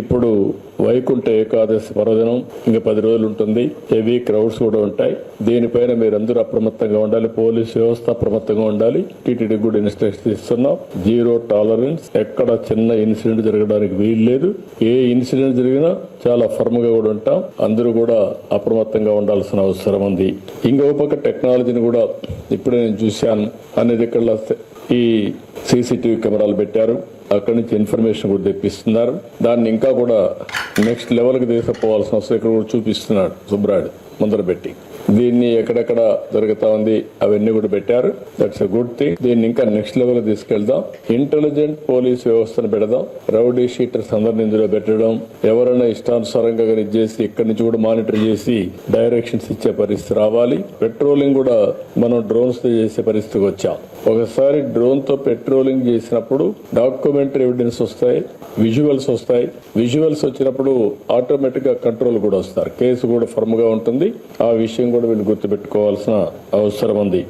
ఇప్పుడు వైకుంఠ ఏకాదశి పర్వదినం ఇంకా 10 రోజులు ఉంటుంది. హెవీ క్రౌడ్స్ కూడా ఉంటాయి. దీనిపైన మీరందరూ అప్రమత్తంగా ఉండాలి. పోలీస్ వ్యవస్థ అప్రమత్తంగా ఉండాలి. టీటీడీ కూడా ఇన్స్ట్రక్షన్స్ ఇస్తున్నాం. 0 టాలరెన్స్. ఎక్కడ చిన్న ఇన్సిడెంట్ జరగడానికి వీలు లేదు. ఏ ఇన్సిడెంట్ జరిగినా చాలా ఫర్మ్ గా కూడా ఉంటాం. అందరూ కూడా అప్రమత్తంగా ఉండాల్సిన అవసరం ఉంది. ఇంకో పక్క టెక్నాలజీని కూడా ఇప్పుడే నేను చూశాను. అన్ని దగ్గర ఈ సీసీటీవీ కెమెరాలు పెట్టారు. అక్కడి నుంచి ఇన్ఫర్మేషన్ కూడా తెప్పిస్తున్నారు. దాన్ని ఇంకా కూడా నెక్స్ట్ లెవెల్కి తీసుకుపోవాల్సిన అవసరం ఇక్కడ కూడా చూపిస్తున్నాడు సుబ్రాయుడు ముందర పెట్టి. దీన్ని ఎక్కడెక్కడ జరుగుతా ఉంది అవన్నీ కూడా పెట్టారు. That's a good thing. దీన్ని ఇంకా నెక్స్ట్ లెవెల్ తీసుకెళ్దాం. ఇంటెలిజెంట్ పోలీస్ వ్యవస్థను పెడదాం. రౌడీ షీటర్స్ అందరిని ఇందులో పెట్టడం, ఎవరైనా ఇష్టానుసారంగా చేసి ఇక్కడి నుంచి కూడా మానిటర్ చేసి డైరెక్షన్స్ ఇచ్చే పరిస్థితి రావాలి. పెట్రోలింగ్ కూడా మనం డ్రోన్స్ తో చేసే పరిస్థితికి వచ్చాం. ఒకసారి డ్రోన్ తో పెట్రోలింగ్ చేసినప్పుడు డాక్యుమెంటరీ ఎవిడెన్స్ వస్తాయి, విజువల్స్ వస్తాయి. విజువల్స్ వచ్చినప్పుడు ఆటోమేటిక్ గా కంట్రోల్ కూడా వస్తారు. కేసు కూడా ఫర్మ్ గా ఉంటుంది. ఆ విషయం కూడా వీళ్ళు గుర్తుపెట్టుకోవాల్సిన అవసరం ఉంది.